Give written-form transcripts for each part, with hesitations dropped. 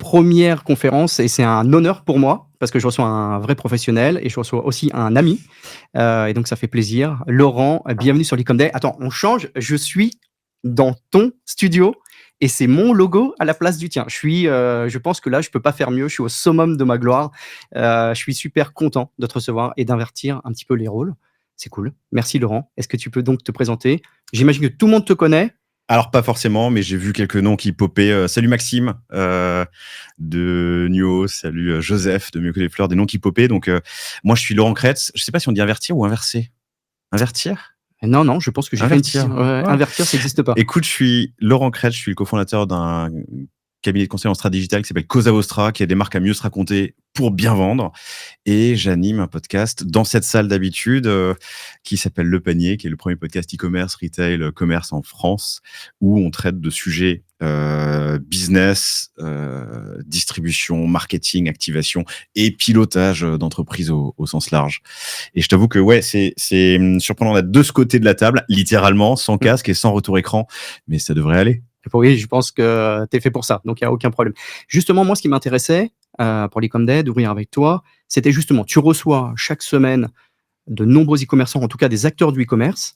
première conférence et c'est un honneur pour moi parce que je reçois un vrai professionnel et je reçois aussi un ami, et donc ça fait plaisir. Laurent, bienvenue sur l'E-Com Day. Attends, on change, je suis dans ton studio et c'est mon logo à la place du tien. Je pense que là, je peux pas faire mieux, je suis au summum de ma gloire. Je suis super content de te recevoir et d'invertir un petit peu les rôles. C'est cool. Merci Laurent. Est-ce que tu peux donc te présenter? J'imagine que tout le monde te connaît. Alors, pas forcément, mais j'ai vu quelques noms qui popaient. Salut Maxime de Nuo, salut Joseph de Mieux que les fleurs, des noms qui popaient. Donc, moi, je suis Laurent Kretz. Je sais pas si on dit invertir ou inverser. Invertir? Non, non, je pense que j'ai fait une Invertir. petite ouais, Ouais. invertir, ça n'existe pas. Écoute, je suis Laurent Kretz, je suis le cofondateur d'un cabinet de conseil en strat digital qui s'appelle Causa Vostra, qui aide des marques à mieux se raconter pour bien vendre. Et j'anime un podcast dans cette salle d'habitude qui s'appelle Le Panier, qui est le premier podcast e-commerce, retail, commerce en France, où on traite de sujets business, distribution, marketing, activation et pilotage d'entreprise au sens large. Et je t'avoue que ouais, c'est surprenant d'être de ce côté de la table, littéralement, sans casque et sans retour écran, mais ça devrait aller. Oui, je pense que tu es fait pour ça, donc il y a aucun problème. Justement, moi, ce qui m'intéressait, pour l'E-Com Day, d'ouvrir avec toi, c'était justement, tu reçois chaque semaine de nombreux e-commerçants, en tout cas des acteurs du e-commerce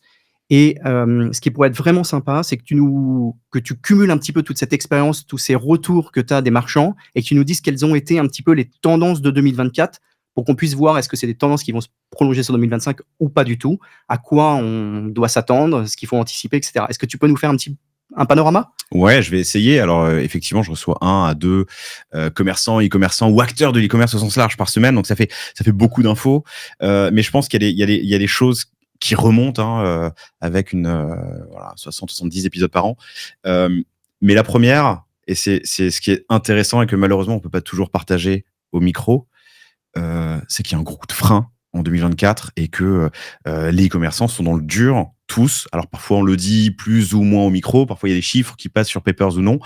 et ce qui pourrait être vraiment sympa, c'est que tu cumules un petit peu toute cette expérience, tous ces retours que tu as des marchands et que tu nous dises quelles ont été un petit peu les tendances de 2024 pour qu'on puisse voir est-ce que c'est des tendances qui vont se prolonger sur 2025 ou pas du tout, à quoi on doit s'attendre, ce qu'il faut anticiper, et cetera. Est-ce que tu peux nous faire un panorama? Ouais, je vais essayer. Alors, effectivement, je reçois 1 à 2 commerçants, e-commerçants ou acteurs de l'e-commerce au sens large par semaine. Donc, ça fait beaucoup d'infos. Mais je pense qu'il y a des choses qui remontent avec une voilà, 60-70 épisodes par an. Mais la première, et c'est ce qui est intéressant et que malheureusement, on peut pas toujours partager au micro, c'est qu'il y a un gros coup de frein en 2024 et que les e-commerçants sont dans le dur tous. Alors parfois on le dit plus ou moins au micro, parfois il y a des chiffres qui passent sur Papers ou non,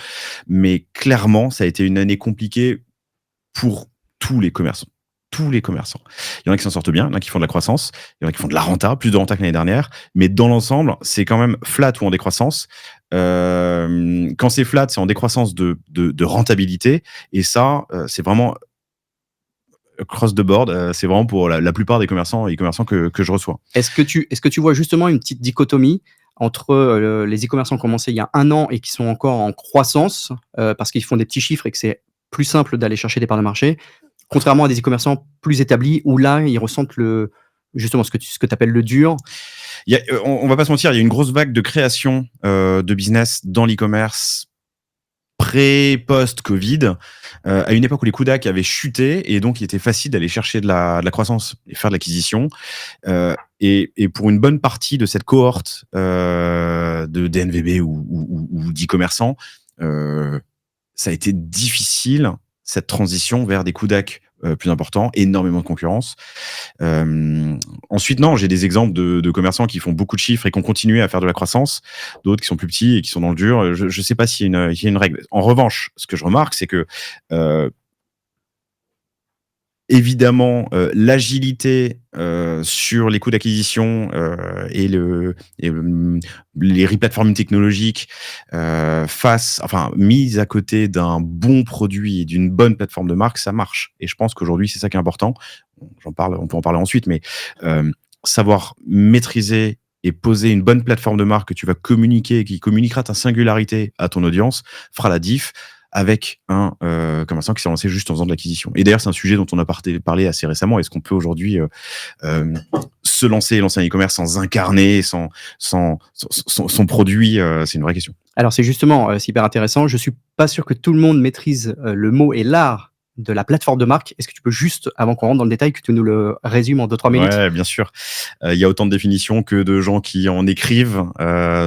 mais clairement ça a été une année compliquée pour tous les commerçants. Tous les commerçants. Il y en a qui s'en sortent bien, il y en a qui font de la croissance, il y en a qui font de la renta, plus de renta que l'année dernière, mais dans l'ensemble, c'est quand même flat ou en décroissance. Quand c'est flat, c'est en décroissance de rentabilité, et ça, c'est vraiment cross the board, c'est vraiment pour la plupart des commerçants et e-commerçants que je reçois. Est-ce que tu vois justement une petite dichotomie entre les e-commerçants qui ont commencé il y a 1 an et qui sont encore en croissance parce qu'ils font des petits chiffres et que c'est plus simple d'aller chercher des parts de marché, contrairement à des e-commerçants plus établis où là, ils ressentent justement ce que tu appelles le dur? On va pas se mentir, il y a une grosse vague de création de business dans l'e-commerce post-Covid, à une époque où les coûts d'AC avaient chuté et donc il était facile d'aller chercher de la croissance et faire de l'acquisition. Et pour une bonne partie de cette cohorte de DNVB ou d'e-commerçants, ça a été difficile, cette transition vers des coûts d'AC plus importants, énormément de concurrence. Ensuite, non, j'ai des exemples de commerçants qui font beaucoup de chiffres et qui ont continué à faire de la croissance, d'autres qui sont plus petits et qui sont dans le dur. Je ne sais pas s'il y a une règle. En revanche, ce que je remarque, c'est que évidemment, l'agilité sur les coûts d'acquisition et les replatforming technologiques mise à côté d'un bon produit et d'une bonne plateforme de marque, ça marche. Et je pense qu'aujourd'hui, c'est ça qui est important. On peut en parler ensuite, mais savoir maîtriser et poser une bonne plateforme de marque que tu vas communiquer et qui communiquera ta singularité à ton audience fera la diff avec un commerçant qui s'est lancé juste en faisant de l'acquisition. Et d'ailleurs, c'est un sujet dont on a parlé assez récemment. Est-ce qu'on peut aujourd'hui se lancer un e-commerce sans incarner, sans son produit? C'est une vraie question. Alors c'est justement, c'est hyper intéressant. Je suis pas sûr que tout le monde maîtrise le mot et l'art de la plateforme de marque. Est-ce que tu peux juste, avant qu'on rentre dans le détail, que tu nous le résumes en 2-3 minutes? Ouais, bien sûr. Il y a autant de définitions que de gens qui en écrivent.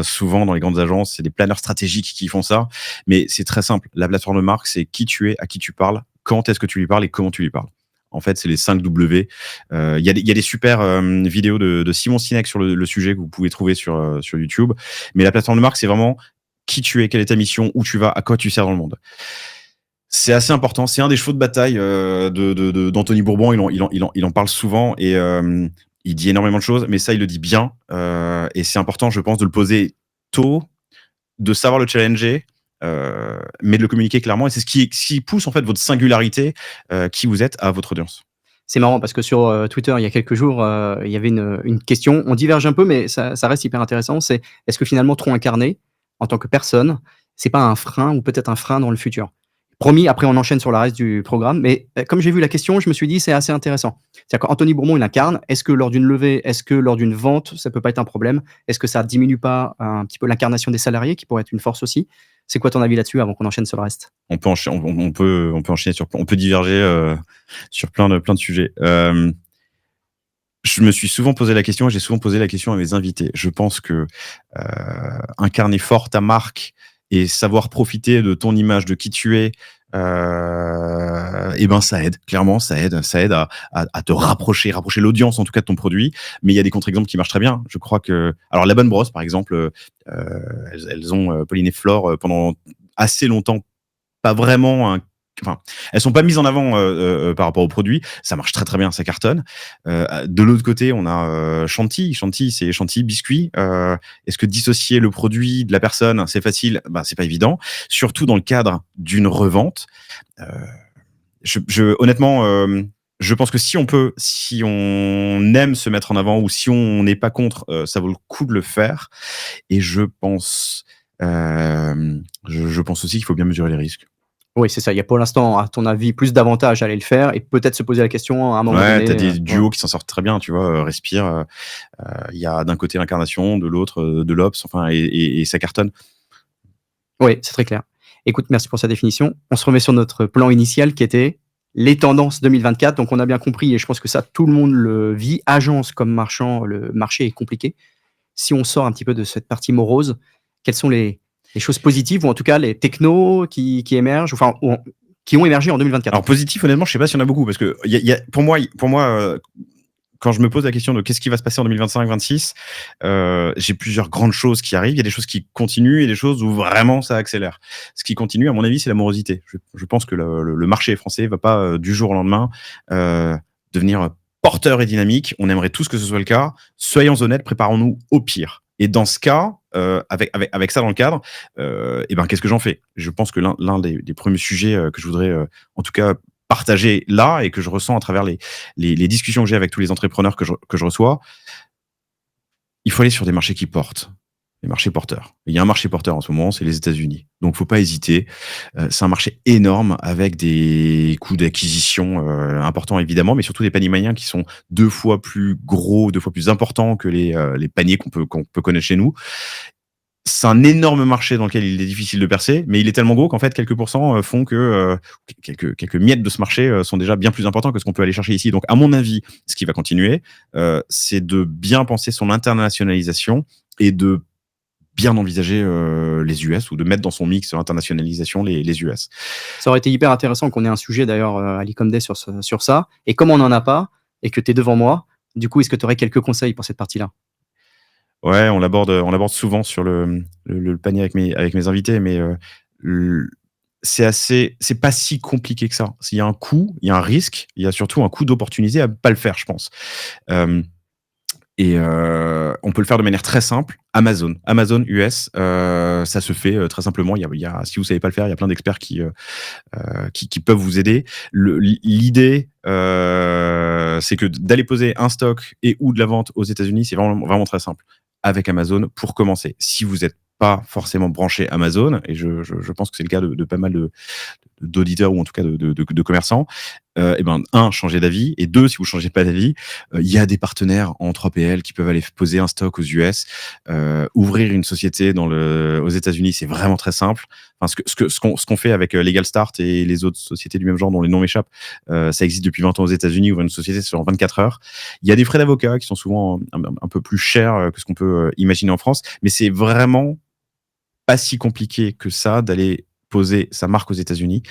Souvent, dans les grandes agences, c'est des planeurs stratégiques qui font ça. Mais c'est très simple. La plateforme de marque, c'est qui tu es, à qui tu parles, quand est-ce que tu lui parles et comment tu lui parles. En fait, c'est les 5 W. Il y a des super vidéos de Simon Sinek sur le sujet que vous pouvez trouver sur YouTube. Mais la plateforme de marque, c'est vraiment qui tu es, quelle est ta mission, où tu vas, à quoi tu sers dans le monde. C'est assez important. C'est un des chevaux de bataille d'Anthony Bourbon. Il en parle souvent et il dit énormément de choses, mais ça, il le dit bien. Et c'est important, je pense, de le poser tôt, de savoir le challenger mais de le communiquer clairement. Et c'est ce qui pousse en fait votre singularité, qui vous êtes à votre audience. C'est marrant parce que sur, Twitter, il y a quelques jours, il y avait une question, on diverge un peu, mais ça reste hyper intéressant, c'est: est-ce que finalement trop incarné, en tant que personne, c'est pas un frein ou peut-être un frein dans le futur? Promis, après on enchaîne sur le reste du programme, mais, comme j'ai vu la question, je me suis dit: «C'est assez intéressant». C'est-à-dire qu'Anthony Bourbon, il incarne, est-ce que lors d'une levée, est-ce que lors d'une vente, ça peut pas être un problème? Est-ce que ça diminue pas un petit peu l'incarnation des salariés qui pourrait être une force aussi? C'est quoi ton avis là-dessus avant qu'on enchaîne sur le reste? On peut enchaîner on peut diverger, sur plein de sujets. Je me suis souvent posé la question et j'ai souvent posé la question à mes invités. Je pense que, incarner fort ta marque et savoir profiter de ton image, de qui tu es, et ben, ça aide. Clairement, ça aide à te rapprocher l'audience, en tout cas, de ton produit. Mais il y a des contre-exemples qui marchent très bien. Je crois que alors La Bonne Brosse, par exemple, elles ont, Pauline et Flore, pendant assez longtemps, pas vraiment un enfin, elles sont pas mises en avant, par rapport au produit. Ça marche très, très bien, ça cartonne. De l'autre côté, on a, Chantilly. Chantilly, c'est Chantilly biscuit. Est-ce que dissocier le produit de la personne, c'est facile? Bah, c'est pas évident, surtout dans le cadre d'une revente. Heu, honnêtement, je pense que si on aime se mettre en avant ou si on n'est pas contre, ça vaut le coup de le faire. Et je pense aussi qu'il faut bien mesurer les risques. Oui, c'est ça. Il y a pour l'instant, à ton avis, plus d'avantages à aller le faire et peut-être se poser la question à un moment Ouais, donné, t'as des ouais. duos qui s'en sortent très bien, tu vois? Respire, il y a d'un côté l'incarnation, de l'autre, de l'Obs, enfin et ça cartonne. Oui, c'est très clair. Écoute, merci pour cette définition. On se remet sur notre plan initial qui était les tendances 2024. Donc on a bien compris et je pense que ça, tout le monde le vit. Agence comme marchand, le marché est compliqué. Si on sort un petit peu de cette partie morose, quelles sont les choses positives ou en tout cas les technos qui émergent, enfin, ou qui ont émergé en 2024 en Alors tout cas? positif, honnêtement, je sais pas s'il y en a beaucoup parce que il y a pour moi, quand je me pose la question de qu'est-ce qui va se passer en 2025-26, j'ai plusieurs grandes choses qui arrivent. Il y a des choses qui continuent et des choses où vraiment ça accélère. Ce qui continue, à mon avis, c'est la morosité. Je pense que le marché français va pas, du jour au lendemain, heu, devenir porteur et dynamique. On aimerait tous que ce soit le cas. Soyons honnêtes, préparons-nous au pire. Et dans ce cas, avec ça dans le cadre, et ben, qu'est-ce que j'en fais? Je pense que l'un des premiers sujets, que je voudrais, en tout cas partager là et que je ressens à travers les discussions que j'ai avec tous les entrepreneurs que je reçois, il faut aller sur des marchés qui portent, des marchés porteurs. Il y a un marché porteur en ce moment, c'est les États-Unis. Donc, faut pas hésiter. C'est un marché énorme avec des coûts d'acquisition importants évidemment, mais surtout des paniers moyens qui sont 2 fois plus gros, 2 fois plus importants que les paniers qu'on peut connaître chez nous. C'est un énorme marché dans lequel il est difficile de percer, mais il est tellement gros qu'en fait, quelques pourcents font que quelques miettes de ce marché sont déjà bien plus importants que ce qu'on peut aller chercher ici. Donc, à mon avis, ce qui va continuer, c'est de bien penser son internationalisation et de bien envisager les US ou de mettre dans son mix internationalisation les US. Ça aurait été hyper intéressant qu'on ait un sujet d'ailleurs, à l'Ecom Day sur ça et comme on n'en a pas et que tu es devant moi, du coup, est-ce que tu aurais quelques conseils pour cette partie-là? Ouais, on l'aborde souvent sur le panier avec mes invités, mais l c'est pas si compliqué que ça. Il y a un coût, il y a un risque, il y a surtout un coût d'opportunité à pas le faire, je pense. Hem on peut le faire de manière très simple. Amazon US, ça se fait, très simplement. Il y a si vous savez pas le faire, il y a plein d'experts qui peuvent vous aider. L'idée, c'est que d'aller poser un stock et ou de la vente aux États-Unis, c'est vraiment vraiment très simple avec Amazon pour commencer. Si vous êtes pas forcément branché Amazon et je pense que c'est le cas de pas mal d'auditeurs ou en tout cas de commerçants, et ben, un, changer d'avis et deux, si vous changez pas d'avis, il y a des partenaires en 3PL qui peuvent aller poser un stock aux US, ouvrir une société aux États-Unis, c'est vraiment très simple. Enfin, ce qu'on fait avec Legal Start et les autres sociétés du même genre dont les noms m'échappent, ça existe depuis 20 ans aux États-Unis. Ouvrir une société, c'est en 24 heures. Il y a des frais d'avocat qui sont souvent un peu plus chers que ce qu'on peut imaginer en France, mais c'est vraiment pas si compliqué que ça d'aller poser sa marque aux États-Unis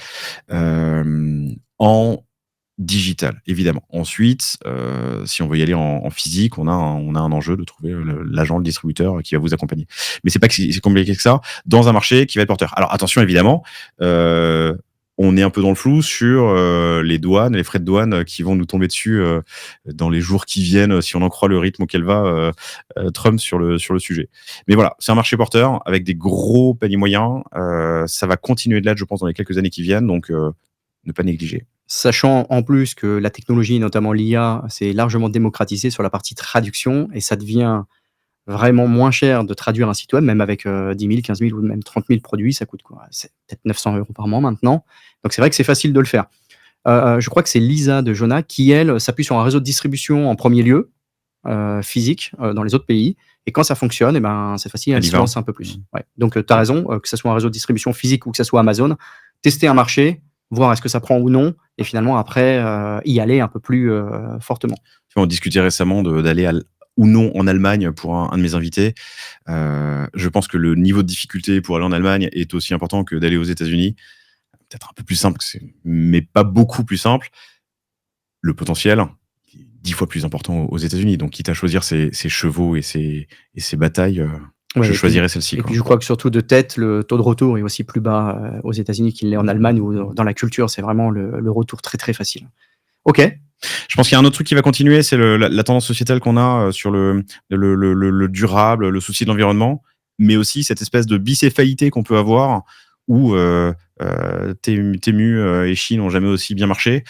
en digital, évidemment. Ensuite, si on veut y aller en physique, on a un enjeu de trouver l'agent, le distributeur qui va vous accompagner. Mais c'est pas que c'est compliqué que ça, dans un marché qui va être porteur. Alors attention, évidemment, on est un peu dans le flou sur les douanes, les frais de douane qui vont nous tomber dessus dans les jours qui viennent, si on en croit le rythme auquel va Trump sur le sujet. Mais voilà, c'est un marché porteur avec des gros paniers moyens. Ça va continuer de l'être, je pense, dans les quelques années qui viennent, donc ne pas négliger. Sachant en plus que la technologie, notamment l'IA, s'est largement démocratisée sur la partie traduction et ça devient vraiment moins cher de traduire un site web, même avec 10 000, 15 000 ou même 30 000 produits, ça coûte quoi? C'est peut-être 900 € par mois maintenant. Donc c'est vrai que c'est facile de le faire. Je crois que c'est Lisa de Jona qui, elle, s'appuie sur un réseau de distribution en premier lieu, physique, dans les autres pays et quand ça fonctionne et ben, c'est facile, Elle elle y se va. lance un peu plus. Ouais, donc tu as raison, que ça soit un réseau de distribution physique ou que ça soit Amazon, tester un marché, voir est-ce que ça prend ou non et finalement après, y aller un peu plus, fortement. Tu vois, on discutait récemment d'aller ou non en Allemagne pour un de mes invités. Je pense que le niveau de difficulté pour aller en Allemagne est aussi important que d'aller aux États-Unis. Peut-être un peu plus simple, mais pas beaucoup plus simple. Le potentiel est 10 fois plus important aux États-Unis. Donc, quitte à choisir ses chevaux et ses batailles, Ouais je et puis choisirais celle-ci, et quoi. puis je crois que surtout de tête, le taux de retour est aussi plus bas, aux États-Unis qu'il l'est en Allemagne où dans la culture, c'est vraiment le retour très, très facile. OK. Je pense qu'il y a un autre truc qui va continuer, c'est la tendance sociétale qu'on a sur le durable, le souci de l'environnement, mais aussi cette espèce de bicéphalité qu'on peut avoir où Temu et Chine n'ont jamais aussi bien marché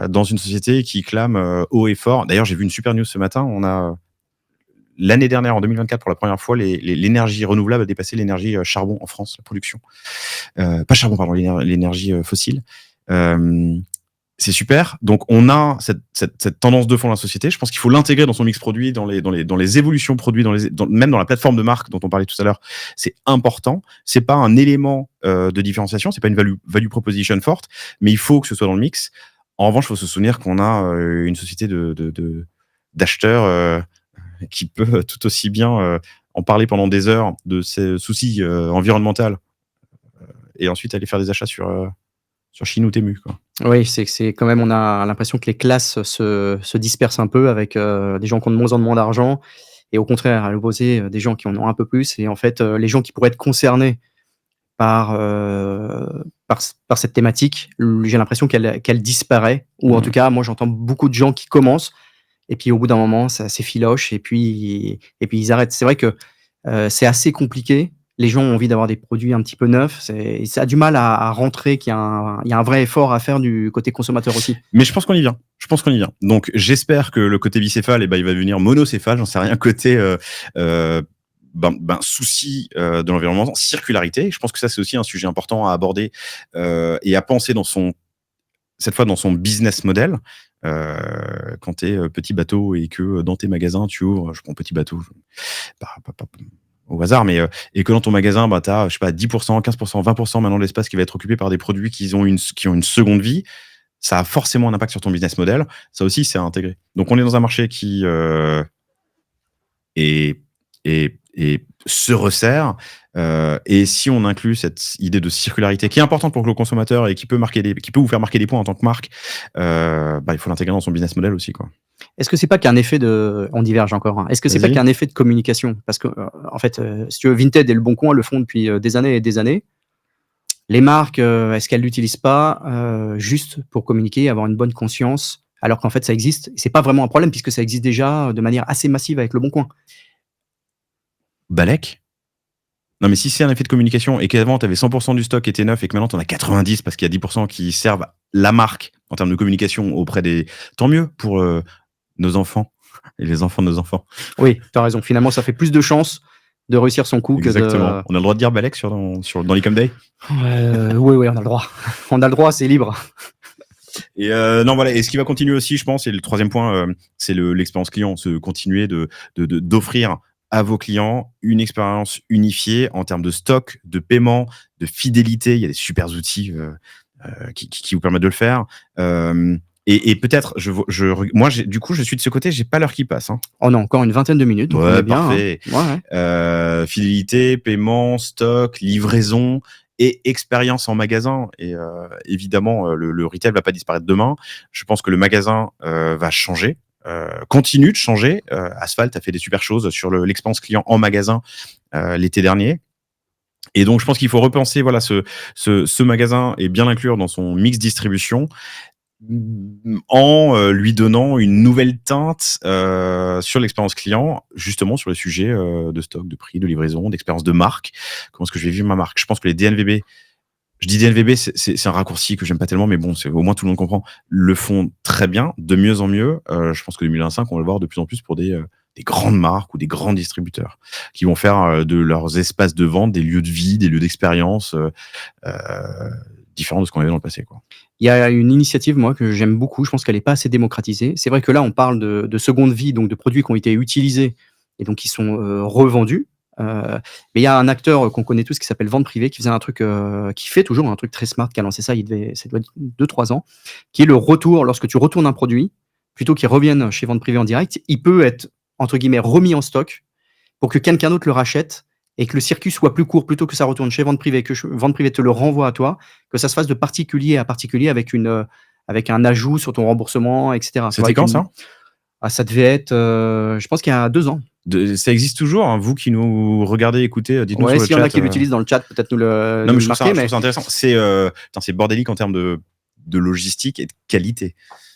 dans une société qui clame haut et fort. D'ailleurs, j'ai vu une super news ce matin. On a l'année dernière, en 2024, pour la première fois, l'énergie renouvelable a dépassé l'énergie charbon en France, la production. Pas charbon, pardon, l'énergie fossile. Euh, c'est super. Donc, on a cette tendance de fond dans la société. Je pense qu'il faut l'intégrer dans son mix produit, dans les évolutions produits, même dans la plateforme de marque dont on parlait tout à l'heure. C'est important. C'est pas un élément de différenciation. C'est pas une value proposition forte, mais il faut que ce soit dans le mix. En revanche, il faut se souvenir qu'on a une société d'acheteurs qui peut tout aussi bien en parler pendant des heures de ces soucis environnementaux et ensuite aller faire des achats sur Chine ou Temu, quoi. Oui, c'est quand même on a l'impression que les classes se dispersent un peu avec, des gens qui ont de moins en moins d'argent et au contraire, à l'opposé, des gens qui en ont un peu plus et en fait, les gens qui pourraient être concernés par, par cette thématique, j'ai l'impression qu'elle disparaît ou en tout Mmh. cas, moi, j'entends beaucoup de gens qui commencent et puis au bout d'un moment, ça s'effiloche et puis ils arrêtent. C'est vrai que, c'est assez compliqué. Les gens ont envie d'avoir des produits un petit peu neufs, ça a du mal à rentrer, qu'il y a un vrai effort à faire du côté consommateur aussi. Mais je pense qu'on y vient. Je pense qu'on y vient. Donc, j'espère que le côté bicéphale, eh ben, il va devenir monocéphale, j'en sais rien, côté souci de l'environnement, circularité. Je pense que ça, c'est aussi un sujet important à aborder et à penser cette fois dans son business model. Quand tu es petit bateau et que dans tes magasins, tu ouvres, je prends petit bateau pas au hasard, mais et que dans ton magasin, bah, tu as, je sais pas, 10%, 15%, 20% maintenant de l'espace qui va être occupé par des produits qui ont une seconde vie. Ça a forcément un impact sur ton business model. Ça aussi, c'est à intégrer. Donc, on est dans un marché qui est, se resserre. Et si on inclut cette idée de circularité qui est importante pour le consommateur et qui peut vous faire marquer des points en tant que marque, il faut l'intégrer dans son business model aussi, quoi. Est-ce que c'est pas qu'un effet de on diverge encore, hein. Est-ce que c'est pas Vas-y. qu'un effet de communication? Parce que, en fait, si tu veux, Vinted et Le Bon Coin le font depuis, des années et des années. Les marques, est-ce qu'elles l'utilisent pas, juste pour communiquer, avoir une bonne conscience? Alors qu'en fait ça existe. C'est pas vraiment un problème puisque ça existe déjà, de manière assez massive avec Le Bon Coin. Balek. Non, mais si c'est un effet de communication et qu'avant, tu avais 100% du stock qui était neuf et que maintenant, tu en as 90 parce qu'il y a 10% qui servent la marque en termes de communication auprès des. Tant mieux pour nos enfants et les enfants de nos enfants. Oui, tu as raison. Finalement, ça fait plus de chances de réussir son coup que Exactement. de On a le droit de dire Balek dans l'Ecom Day. oui, oui, on a le droit. On a le droit, c'est libre. Et non, voilà. Et ce qui va continuer aussi, je pense, et le troisième point, c'est l'expérience client. Se continuer d'offrir à vos clients une expérience unifiée en termes de stock, de paiement, de fidélité. Il y a des super outils qui vous permettent de le faire. Et peut-être, moi, du coup, je suis de ce côté, j'ai pas l'heure qui passe, hein. On a encore une vingtaine de minutes, donc on Ouais, est bien, hein. parfait. Ouais, ouais. Fidélité, paiement, stock, livraison et expérience en magasin. Et évidemment, le retail va pas disparaître demain. Je pense que le magasin va changer, continue de changer. Asphalt a fait des super choses sur l'expérience client en magasin l'été dernier. Et donc, je pense qu'il faut repenser voilà, ce magasin et bien l'inclure dans son mix distribution en lui donnant une nouvelle teinte sur l'expérience client, justement sur les sujets de stock, de prix, de livraison, d'expérience de marque. Comment est-ce que je vais vivre ma marque? Je pense que les DNVB, je dis DNVB, c'est un raccourci que j'aime pas tellement, mais bon, au moins tout le monde comprend, le font très bien, de mieux en mieux. Je pense que 2025, on va le voir de plus en plus pour des grandes marques ou des grands distributeurs qui vont faire de leurs espaces de vente des lieux de vie, des lieux d'expérience différents de ce qu'on avait dans le passé, quoi. Il y a une initiative, moi, que j'aime beaucoup. Je pense qu'elle est pas assez démocratisée. C'est vrai que là, on parle de seconde vie, donc de produits qui ont été utilisés et donc qui sont, revendus. Mais il y a un acteur, qu'on connaît tous qui s'appelle Vente Privée, qui faisait un truc, qui fait toujours un truc très smart, qui a lancé ça, ça doit être 2-3 ans, qui est le retour. Lorsque tu retournes un produit, plutôt qu'il revienne chez Vente Privée en direct, il peut être, entre guillemets, «remis en stock» pour que quelqu'un d'autre le rachète et que le circuit soit plus court, plutôt que ça retourne chez Vente Privée, que Vente Privée te le renvoie à toi, que ça se fasse de particulier à particulier avec un ajout sur ton remboursement, et cetera. Tu vois? C'était Avec quand une ça? Ça devait être, je pense qu'il y a 2 ans. Ça existe toujours, hein, vous qui nous regardez, écoutez, dites-nous Ouais, sur le s'il y en a chat. qui l'utilisent dans le chat, peut-être Non, nous mais le je marquer, trouve mais ça intéressant. Putain, c'est bordélique en termes de logistique et de qualité,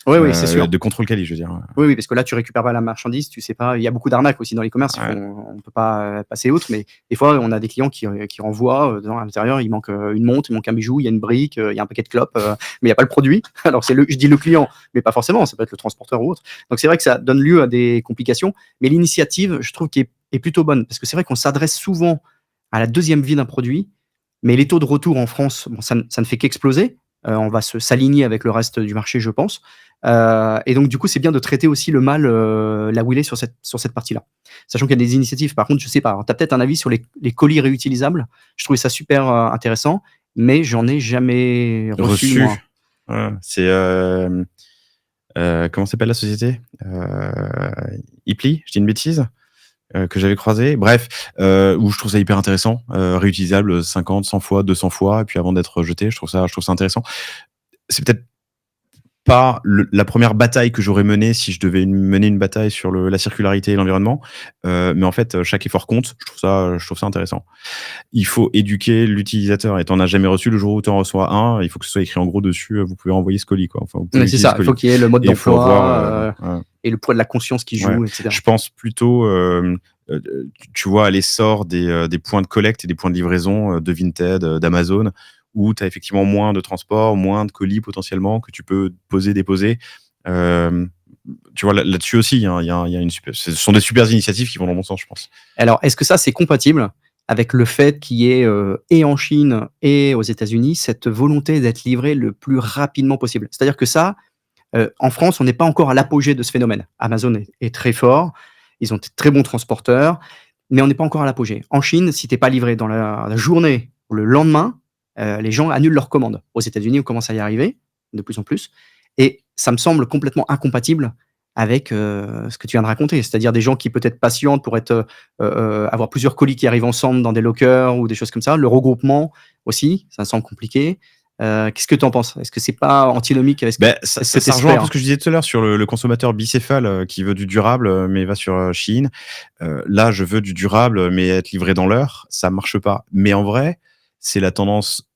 oui, oui, c'est sûr. de contrôle quali, je veux dire. Oui, oui, parce que là, tu récupères pas la marchandise, tu sais pas. Il y a beaucoup d'arnaques aussi dans l'e-commerce. Ouais. On peut pas passer outre, mais des fois, on a des clients qui renvoient à l'intérieur. Il manque une montre, il manque un bijou, il y a une brique, il y a un paquet de clopes, mais il y a pas le produit. Alors je dis le client, mais pas forcément. Ça peut être le transporteur ou autre. Donc c'est vrai que ça donne lieu à des complications. Mais l'initiative, je trouve, est plutôt bonne, parce que c'est vrai qu'on s'adresse souvent à la deuxième vie d'un produit, mais les taux de retour en France, bon, ça ne fait qu'exploser. On va s'aligner avec le reste du marché, je pense. Et donc du coup, c'est bien de traiter aussi le mal, là où il est sur cette partie-là. Sachant qu'il y a des initiatives, par contre, je sais pas, alors tu as peut-être un avis sur les colis réutilisables? Je trouvais ça super, intéressant, mais j'en ai jamais reçu moi. Reçu. Ouais, c'est, comment s'appelle la société? Ipli, je dis une bêtise? Que j'avais croisé. Bref, où je trouve ça hyper intéressant, réutilisable 50, 100 fois, 200 fois, et puis avant d'être jeté, je trouve ça intéressant. C'est peut-être pas la première bataille que j'aurais menée si je devais mener une bataille sur la circularité et l'environnement, mais en fait, chaque effort compte. Je trouve ça intéressant. Il faut éduquer l'utilisateur et tu en as jamais reçu. Le jour où tu en reçois un, il faut que ce soit écrit en gros dessus, vous pouvez envoyer ce colis, quoi. Enfin, vous pouvez Mais c'est utiliser ce ça, il faut colis. qu'il y ait le mode Et il faut avoir, d'emploi, et le poids de la conscience qui ouais, joue, et cetera. je pense plutôt, tu vois, à l'essor des points de collecte et des points de livraison de Vinted, d'Amazon, où tu as effectivement moins de transport, moins de colis potentiellement que tu peux poser, déposer. Euh, Tu vois, là-dessus aussi, il y a une super, ce sont des super initiatives qui vont dans le bon sens, je pense. Alors, est-ce que ça, c'est compatible avec le fait qu'il y ait, et en Chine et aux États-Unis, cette volonté d'être livré le plus rapidement possible? C'est-à-dire que ça, en France, on n'est pas encore à l'apogée de ce phénomène. Amazon est très fort, ils ont de très bons transporteurs, mais on n'est pas encore à l'apogée. En Chine, si tu es pas livré dans la journée ou le lendemain, les gens annulent leurs commandes. Aux États-Unis, on commence à y arriver, de plus en plus, et ça me semble complètement incompatible avec, ce que tu viens de raconter. C'est-à-dire des gens qui peut-être patientent pour être, avoir plusieurs colis qui arrivent ensemble dans des lockers ou des choses comme ça. Le regroupement aussi, ça me semble compliqué. Qu'est-ce que tu en penses? Est-ce que c'est pas antinomique avec Ben, ce que tu ça rejoint un peu espères? ce que je disais tout à l'heure sur le consommateur bicéphale qui veut du durable, mais va sur Shein. Là, je veux du durable, mais être livré dans l'heure, ça marche pas. Mais en vrai, c'est la tendance,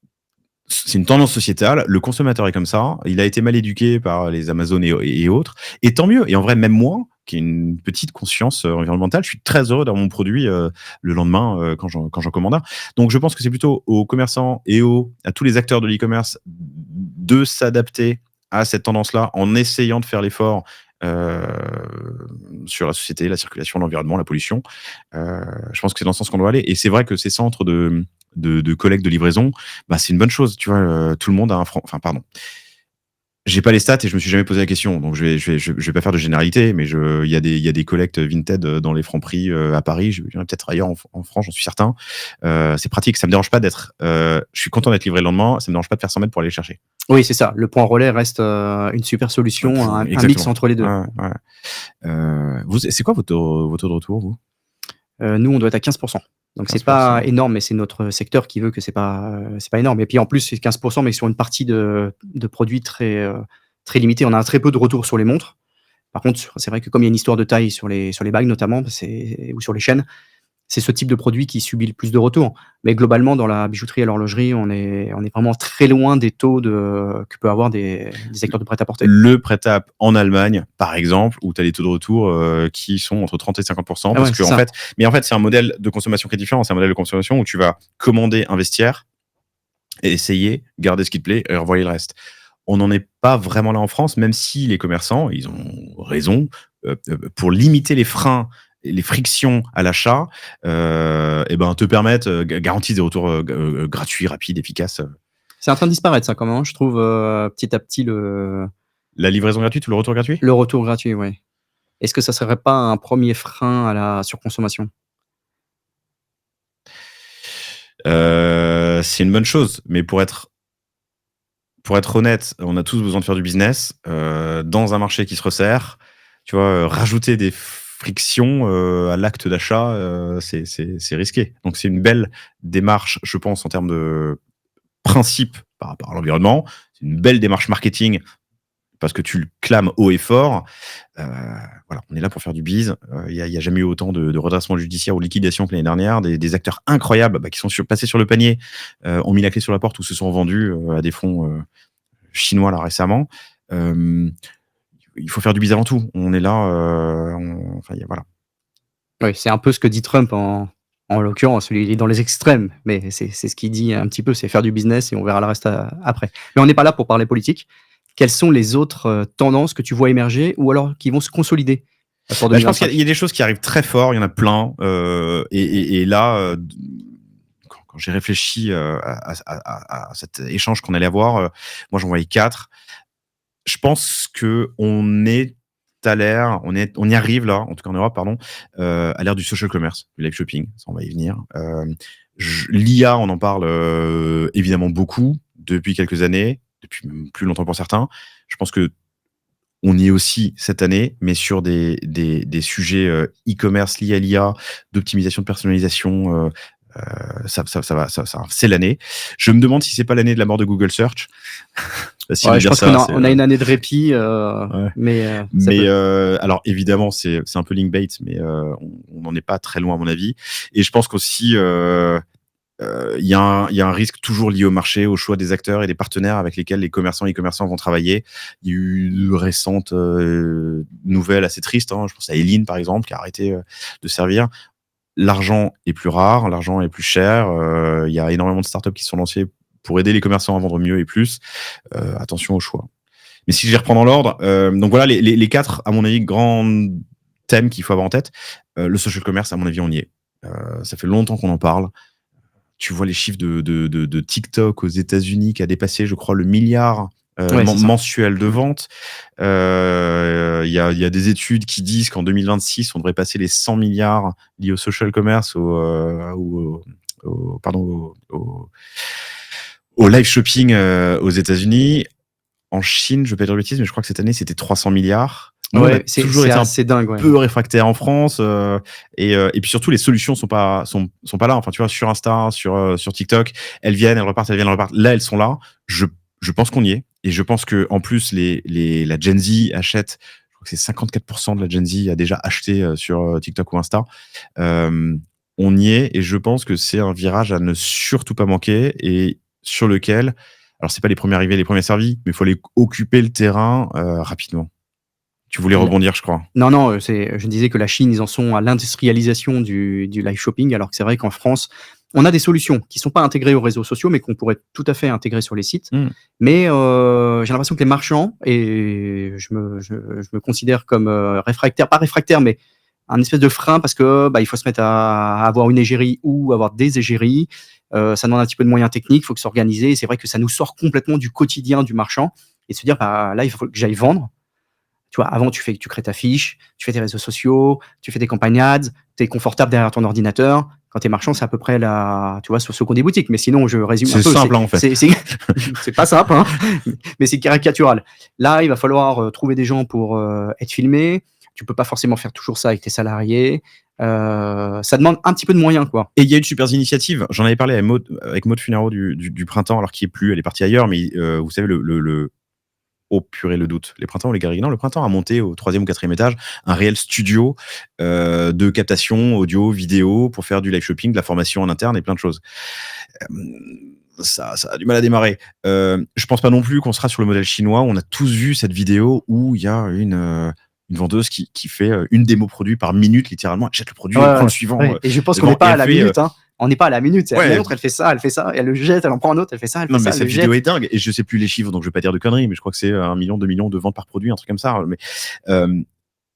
c'est une tendance sociétale. Le consommateur est comme ça. Il a été mal éduqué par les Amazon et autres. Et tant mieux. Et en vrai, même moi, qui ai une petite conscience environnementale, je suis très heureux d'avoir mon produit le lendemain quand j'en commande un. Donc, je pense que c'est plutôt aux commerçants et à tous les acteurs de l'e-commerce de s'adapter à cette tendance-là en essayant de faire l'effort euh, sur la société, la circulation, l'environnement, la pollution. Je pense que c'est dans ce sens qu'on doit aller. Et c'est vrai que ces centres de collecte, de livraison, bah, c'est une bonne chose. Tu vois, tout le monde a un franc. Enfin, pardon. J'ai pas les stats et je me suis jamais posé la question, donc je vais pas faire de généralité, mais il y a des collectes Vinted dans les Franprix à Paris, il y en a peut-être ailleurs en France, j'en suis certain. C'est pratique, ça me dérange pas d'être. Je suis content d'être livré le lendemain, ça me dérange pas de faire 100 mètres pour aller le chercher. Oui, c'est ça. Le point relais reste, une super solution, un mix Exactement. entre les 2. Ouais, ouais. C'est quoi votre taux de retour, vous? Nous, on doit être à 15. Donc c'est pas 15%. énorme, mais c'est notre secteur qui veut que c'est pas énorme. Et puis en plus, c'est 15, mais sur une partie de produits très limitée. On a très peu de retours sur les montres. Par contre, c'est vrai que comme il y a une histoire de taille sur les bagues notamment, ou sur les chaînes, c'est ce type de produit qui subit le plus de retours. Mais globalement, dans la bijouterie et l'horlogerie, on est vraiment très loin des taux que peut avoir des acteurs de prêt-à-porter. Le prêt-à en Allemagne, par exemple, où tu as des taux de retour qui sont entre 30 et 50%. Parce Ouais, que, c'est ça. en fait, c'est un modèle de consommation qui est différent. C'est un modèle de consommation où tu vas commander un vestiaire et essayer, garder ce qui te plaît et renvoyer le reste. On n'en est pas vraiment là en France, même si les commerçants, ils ont raison, pour limiter les freins et les frictions à l'achat, te permettent, garantissent des retours gratuits, rapides, efficaces. C'est en train de disparaître ça quand même, hein, je trouve, petit à petit La livraison gratuite ou le retour gratuit? le retour gratuit, ouais. Est-ce que ça serait pas un premier frein à la surconsommation? C'est une bonne chose, mais pour être honnête, on a tous besoin de faire du business dans un marché qui se resserre. Tu vois, rajouter des frictions à l'acte d'achat, c'est risqué. Donc c'est une belle démarche, je pense, en termes de principe par rapport à l'environnement. C'est une belle démarche marketing parce que tu le clames haut et fort. Voilà, on est là pour faire du biz. Il y a jamais eu autant de redressement judiciaire ou liquidation que l'année dernière. Des acteurs incroyables qui sont passés sur le panier, ont mis la clé sur la porte ou se sont vendus à des fonds chinois là récemment. Il faut faire du biz avant tout. On est là, voilà. Oui, c'est un peu ce que dit Trump en l'occurrence, lui, il est dans les extrêmes, mais c'est ce qu'il dit un petit peu, c'est faire du business et on verra le reste après. Mais on n'est pas là pour parler politique. Quelles sont les autres tendances que tu vois émerger ou alors qui vont se consolider pour Je pense 2025? qu'il y a des choses qui arrivent très fort, il y en a plein. Et là, quand j'ai réfléchi à cet échange qu'on allait avoir, moi j'en voyais 4. Je pense qu'on est à l'ère, on y arrive là, en tout cas en Europe, pardon, à l'ère du social commerce, du live shopping, ça on va y venir. L'IA, on en parle évidemment beaucoup depuis quelques années, depuis même plus longtemps pour certains. Je pense que on y est aussi cette année, mais sur des sujets e-commerce liés à l'IA, d'optimisation de personnalisation. C'est l'année. Je me demande si c'est pas l'année de la mort de Google Search. Facile de Ouais, je dire pense ça, on a une année de répit, ouais. mais ça Mais peut. alors évidemment, c'est un peu link bait, mais on n'en est pas très loin à mon avis. Et je pense qu'aussi il y a un risque toujours lié au marché, au choix des acteurs et des partenaires avec lesquels les commerçants et e-commerçants vont travailler. Il y a eu de récentes nouvelles assez tristes. Je pense à Eline, par exemple, qui a arrêté de servir. L'argent est plus rare, l'argent est plus cher. Il y a énormément de startups qui se sont lancées pour aider les commerçants à vendre mieux et plus. Attention au choix. Mais si je les reprends dans l'ordre, donc voilà les 4, à mon avis, grands thèmes qu'il faut avoir en tête. Le social commerce, à mon avis, on y est. Ça fait longtemps qu'on en parle. Tu vois les chiffres de TikTok aux États-Unis qui a dépassé, je crois, le milliard Ouais, c'est ça. mensuel de vente. Il y a des études qui disent qu'en 2026, on devrait passer les 100 milliards liés au social commerce, au live shopping aux États-Unis. En Chine, je vais pas dire de bêtises, mais je crois que cette année, c'était 300 milliards. Nous, on a Ouais, toujours c'est été un assez dingue, ouais. peu réfractaires en France. Et puis surtout, les solutions sont pas là. Enfin, tu vois, sur Insta, sur TikTok, elles viennent, elles repartent, elles viennent, elles repartent. Là, elles sont là. Je pense qu'on y est. Et je pense que en plus, la Gen Z achète. Je crois que c'est 54% de la Gen Z a déjà acheté sur TikTok ou Insta. On y est. Et je pense que c'est un virage à ne surtout pas manquer et sur lequel, alors c'est pas les premiers arrivés, les premiers servis, mais il faut aller occuper le terrain rapidement. Tu voulais rebondir, je crois. Non, non, je disais que la Chine, ils en sont à l'industrialisation du live shopping, alors que c'est vrai qu'en France, on a des solutions qui sont pas intégrées aux réseaux sociaux, mais qu'on pourrait tout à fait intégrer sur les sites. Mais j'ai l'impression que les marchands, et je me considère comme réfractaire, pas réfractaire, mais un espèce de frein parce que il faut se mettre à avoir une égérie ou avoir des égéries. Ça demande un petit peu de moyens techniques, il faut que s'organiser. Et c'est vrai que ça nous sort complètement du quotidien du marchand et de se dire là, il faut que j'aille vendre. Tu vois, avant, tu crées ta fiche, tu fais tes réseaux sociaux, tu fais tes campagnes ads, tu es confortable derrière ton ordinateur. Quand tu es marchand, c'est à peu près tu vois, sur ce qu'on des boutiques. Mais sinon, je résume un peu. C'est simple, en fait. C'est pas simple, hein, mais c'est caricatural. Là, il va falloir trouver des gens pour être filmés. Tu peux pas forcément faire toujours ça avec tes salariés. Ça demande un petit peu de moyens, quoi. Et il y a une super initiative. J'en avais parlé avec Maud Funaro du printemps, alors qu'il est plus, elle est partie ailleurs. Mais vous savez, oh purée, le doute. Les printemps ou les galeries? Non, le printemps a monté au 3e ou 4e étage un réel studio de captation audio, vidéo pour faire du live shopping, de la formation en interne et plein de choses. Ça a du mal à démarrer. Je pense pas non plus qu'on sera sur le modèle chinois où on a tous vu cette vidéo où il y a une vendeuse qui fait une démo produit par minute, littéralement. Elle jette le produit, elle prend le suivant. Ouais. Et je pense qu'on devant, n'est pas et à elle la fait, minute. Hein. On n'est pas à la minute. Elle ouais. montre, elle fait ça, elle le jette, elle en prend un autre, elle fait ça, elle fait Non, ça, mais elle cette le vidéo jette. est dingue. Et je sais plus les chiffres, donc je vais pas dire de conneries, mais je crois que c'est 1 million, 2 millions de ventes par produit, un truc comme ça. Mais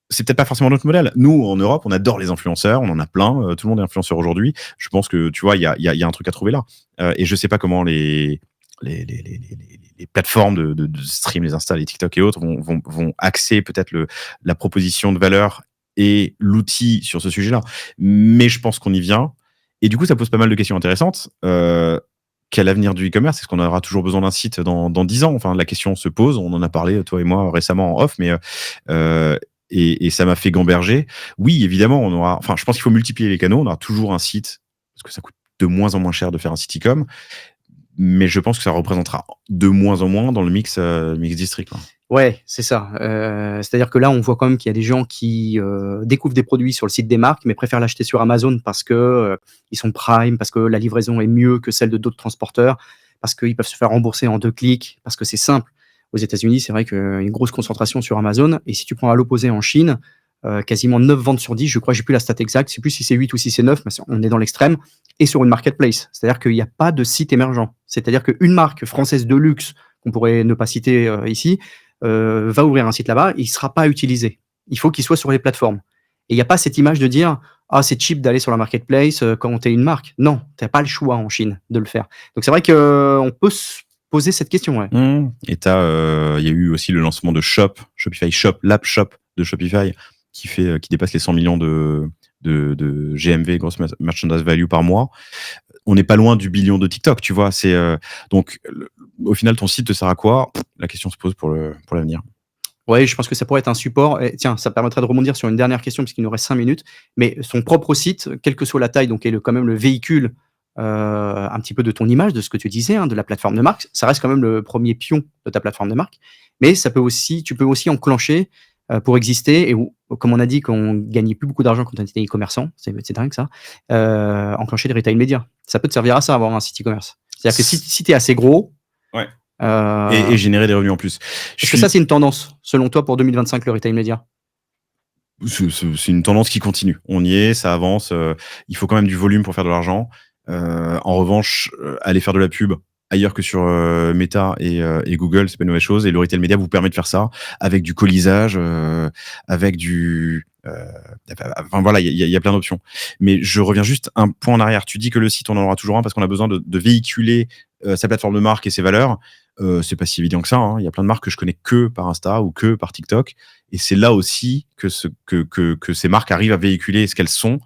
c'est peut-être pas forcément notre modèle. Nous, en Europe, on adore les influenceurs, on en a plein. Tout le monde est influenceur aujourd'hui. Je pense que, tu vois, il y a un truc à trouver là. Et je sais pas comment les plateformes de stream, les Insta, les TikTok et autres vont axer peut-être la proposition de valeur et l'outil sur ce sujet-là. Mais je pense qu'on y vient. Et du coup, ça pose pas mal de questions intéressantes. Quel avenir du e-commerce? Est-ce qu'on aura toujours besoin d'un site dans 10 ans? Enfin, la question se pose. On en a parlé, toi et moi, récemment en off, mais et ça m'a fait gamberger. Oui, évidemment, on aura. Enfin, je pense qu'il faut multiplier les canaux. On aura toujours un site parce que ça coûte de moins en moins cher de faire un site e-com, mais je pense que ça représentera de moins en moins dans le mix district. Quoi. Ouais, c'est ça. C'est-à-dire que là, on voit quand même qu'il y a des gens qui découvrent des produits sur le site des marques, mais préfèrent l'acheter sur Amazon parce que ils sont Prime, parce que la livraison est mieux que celle de d'autres transporteurs, parce qu'ils peuvent se faire rembourser en 2 clics, parce que c'est simple. Aux États-Unis, c'est vrai qu'il y a une grosse concentration sur Amazon. Et si tu prends à l'opposé en Chine, quasiment 9 ventes sur 10, je crois, j'ai plus la stat exacte, je sais plus si c'est 8 ou si c'est 9, mais on est dans l'extrême, et sur une marketplace. C'est-à-dire qu'il n'y a pas de site émergent. C'est-à-dire qu'une marque française de luxe, qu'on pourrait ne pas citer ici, va ouvrir un site là-bas, il ne sera pas utilisé. Il faut qu'il soit sur les plateformes. Et il n'y a pas cette image de dire ah, c'est cheap d'aller sur la marketplace quand tu es une marque. Non, tu n'as pas le choix en Chine de le faire. Donc c'est vrai qu'on peut se poser cette question. Ouais. Et il y a eu aussi le lancement de Shopify Shop, l'app Shop de Shopify, qui dépasse les 100 millions de GMV, gross merchandise value par mois. On n'est pas loin du billion de TikTok, tu vois. Donc, au final, ton site te sert à quoi? La question se pose pour l'avenir. Oui, je pense que ça pourrait être un support. Et tiens, ça permettrait de rebondir sur une dernière question, puisqu'il nous reste 5 minutes. Mais son propre site, quelle que soit la taille, donc est quand même le véhicule un petit peu de ton image, de ce que tu disais, hein, de la plateforme de marque, ça reste quand même le premier pion de ta plateforme de marque. Mais tu peux aussi enclencher pour exister, et comme on a dit qu'on gagnait plus beaucoup d'argent quand on était e-commerçant, c'est dingue ça, enclencher des retail médias. Ça peut te servir à ça, avoir un site e-commerce. C'est-à-dire que si tu es assez gros, ouais. Et générer des revenus en plus. Est-ce que ça, c'est une tendance, selon toi, pour 2025, le retail média? C'est une tendance qui continue. On y est, ça avance. Il faut quand même du volume pour faire de l'argent. En revanche, aller faire de la pub ailleurs que sur Meta et Google, c'est pas une mauvaise chose. Et le retail média vous permet de faire ça avec du colisage, avec du... enfin voilà, il y a plein d'options. Mais je reviens juste un point en arrière. Tu dis que le site, on en aura toujours un parce qu'on a besoin de véhiculer sa plateforme de marque et ses valeurs. C'est pas si évident que ça. Hein. Il y a plein de marques que je connais que par Insta ou que par TikTok. Et c'est là aussi que ces marques arrivent à véhiculer ce qu'elles sont.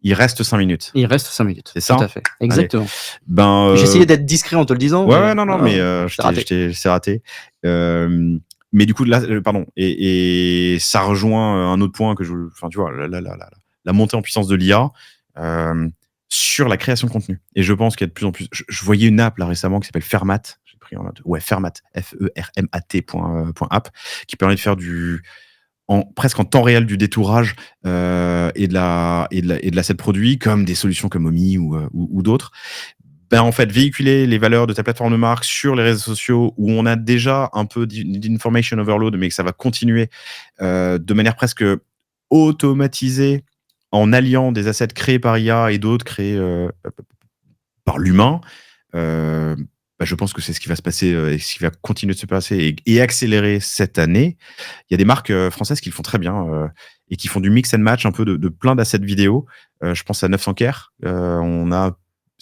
Il reste 5 minutes. Il reste 5 minutes. C'est ça? Tout à fait. Exactement. Ben, j'essayais d'être discret en te le disant. Ouais, non, mais c'est raté. Mais du coup, là, pardon. Et ça rejoint un autre point que enfin, tu vois, la montée en puissance de l'IA sur la création de contenu. Et je pense qu'il y a de plus en plus. Je voyais une app là récemment qui s'appelle Fermat. J'ai pris en note. Ouais, Fermat. Fermat.app qui permet de faire presque en temps réel du détourage et de l'asset produit, comme des solutions comme Omi ou d'autres. Ben, en fait, véhiculer les valeurs de ta plateforme de marque sur les réseaux sociaux où on a déjà un peu d'information overload, mais que ça va continuer de manière presque automatisée en alliant des assets créés par IA et d'autres créés par l'humain. Je pense que c'est ce qui va se passer et ce qui va continuer de se passer et accélérer cette année. Il y a des marques françaises qui le font très bien et qui font du mix and match un peu de plein d'assets vidéo. Je pense à 900 Care.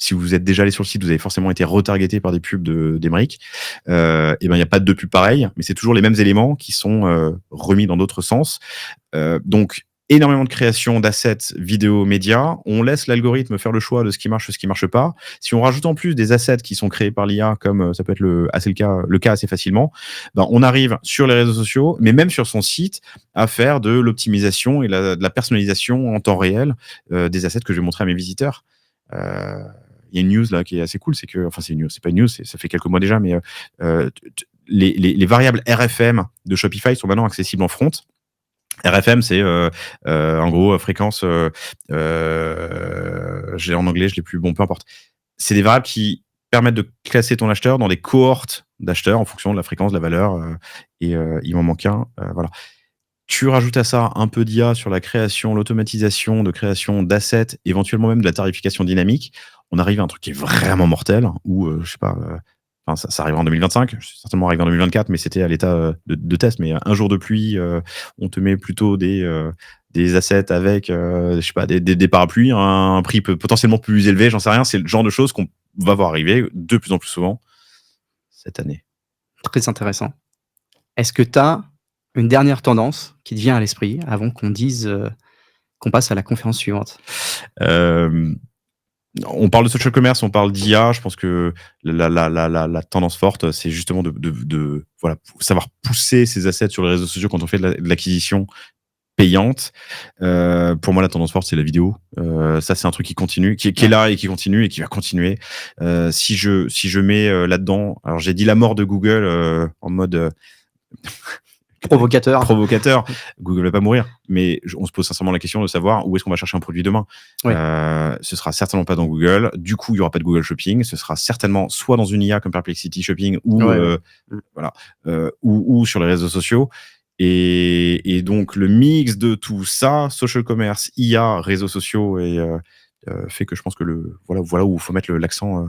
Si vous êtes déjà allé sur le site, vous avez forcément été retargeté par des pubs d'Emeric. Et ben, il n'y a pas de pub pareil, mais c'est toujours les mêmes éléments qui sont remis dans d'autres sens. Donc, énormément de création d'assets vidéo médias. On laisse l'algorithme faire le choix de ce qui marche, ce qui marche pas. Si on rajoute en plus des assets qui sont créés par l'IA, comme ça peut être le cas assez facilement, ben on arrive sur les réseaux sociaux, mais même sur son site, à faire de l'optimisation et de la personnalisation en temps réel des assets que je vais montrer à mes visiteurs. Il y a une news là qui est assez cool, c'est une news, c'est pas une news, ça fait quelques mois déjà, mais les variables RFM de Shopify sont maintenant accessibles en front. RFM, c'est en gros fréquence. J'ai en anglais, je l'ai plus. Bon, peu importe. C'est des variables qui permettent de classer ton acheteur dans des cohortes d'acheteurs en fonction de la fréquence, de la valeur. Et il m'en manque un. Voilà. Tu rajoutes à ça un peu d'IA sur la création, l'automatisation de création d'assets, éventuellement même de la tarification dynamique. On arrive à un truc qui est vraiment mortel, où, je sais pas, enfin, ça arrivera en 2025, certainement arriver en 2024, mais c'était à l'état de test. Mais un jour de pluie, on te met plutôt des assets avec, je sais pas, des parapluies, un prix potentiellement plus élevé, j'en sais rien. C'est le genre de choses qu'on va voir arriver de plus en plus souvent cette année. Très intéressant. Est-ce que tu as une dernière tendance qui te vient à l'esprit avant qu'on dise, qu'on passe à la conférence suivante? On parle de social commerce, on parle d'IA. Je pense que la tendance forte, c'est justement de voilà, savoir pousser ses assets sur les réseaux sociaux quand on fait de l'acquisition payante. Pour moi, la tendance forte, c'est la vidéo. Ça, c'est un truc qui continue, qui est là et qui continue et qui va continuer. Si je mets là-dedans, alors j'ai dit la mort de Google en mode provocateur. Google va pas mourir, mais on se pose sincèrement la question de savoir où est-ce qu'on va chercher un produit demain. Oui. Ce sera certainement pas dans Google. Du coup, il y aura pas de Google Shopping. Ce sera certainement soit dans une IA comme Perplexity Shopping ou voilà, ou sur les réseaux sociaux. Et donc le mix de tout ça, social commerce, IA, réseaux sociaux, et fait que je pense que voilà où il faut mettre l'accent.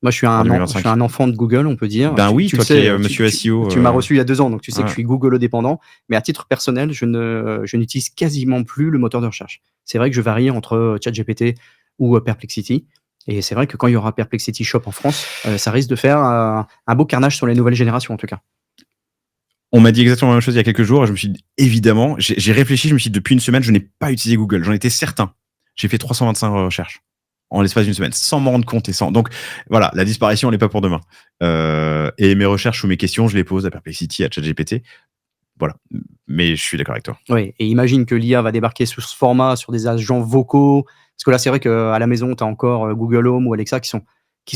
Moi, je suis un enfant de Google, on peut dire. Ben oui, tu toi le sais, qui es monsieur SEO. Tu m'as reçu il y a 2 ans, donc tu sais que Ouais. je suis Google dépendant. Mais à titre personnel, je n'utilise quasiment plus le moteur de recherche. C'est vrai que je varie entre ChatGPT ou Perplexity. Et c'est vrai que quand il y aura Perplexity Shop en France, ça risque de faire un beau carnage sur les nouvelles générations, en tout cas. On m'a dit exactement la même chose il y a quelques jours et je me suis dit, évidemment, j'ai réfléchi, je me suis dit, depuis une semaine, je n'ai pas utilisé Google. J'en étais certain. J'ai fait 325 recherches en l'espace d'une semaine, sans m'en rendre compte. Donc, voilà, la disparition, elle n'est pas pour demain. Et mes recherches ou mes questions, je les pose à Perplexity, à ChatGPT. Voilà. Mais je suis d'accord avec toi. Oui, et imagine que l'IA va débarquer sous ce format sur des agents vocaux. Parce que là, c'est vrai qu'à la maison, tu as encore Google Home ou Alexa qui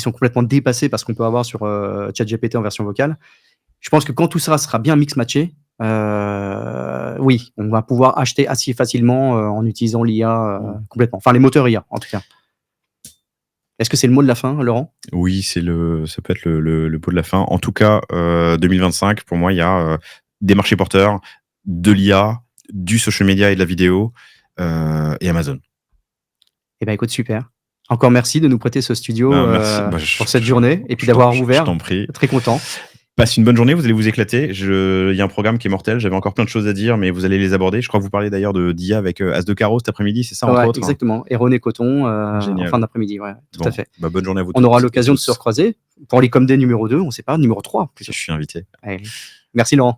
sont complètement dépassés par ce qu'on peut avoir sur ChatGPT en version vocale. Je pense que quand tout ça sera bien mix-matché, oui, on va pouvoir acheter assez facilement en utilisant l'IA complètement. Enfin, les moteurs IA, en tout cas. Est-ce que c'est le mot de la fin, Laurent? Oui, ça peut être le mot de la fin. En tout cas, 2025, pour moi, il y a des marchés porteurs, de l'IA, du social media et de la vidéo, et Amazon. Eh bien, écoute, super. Encore merci de nous prêter ce studio merci. pour cette journée et puis d'avoir ouvert. Je t'en prie. Très content. Passe une bonne journée, vous allez vous éclater. Il y a un programme qui est mortel. J'avais encore plein de choses à dire, mais vous allez les aborder. Je crois que vous parlez d'ailleurs d'IA avec As de Carreau cet après-midi, c'est ça, entre autres. Exactement. Et René Coton en fin d'après-midi. Ouais, tout à fait. Bonne journée à vous. On aura l'occasion de se recroiser pour les Comday numéro 2, on ne sait pas, numéro 3. Je suis invité. Allez. Merci Laurent.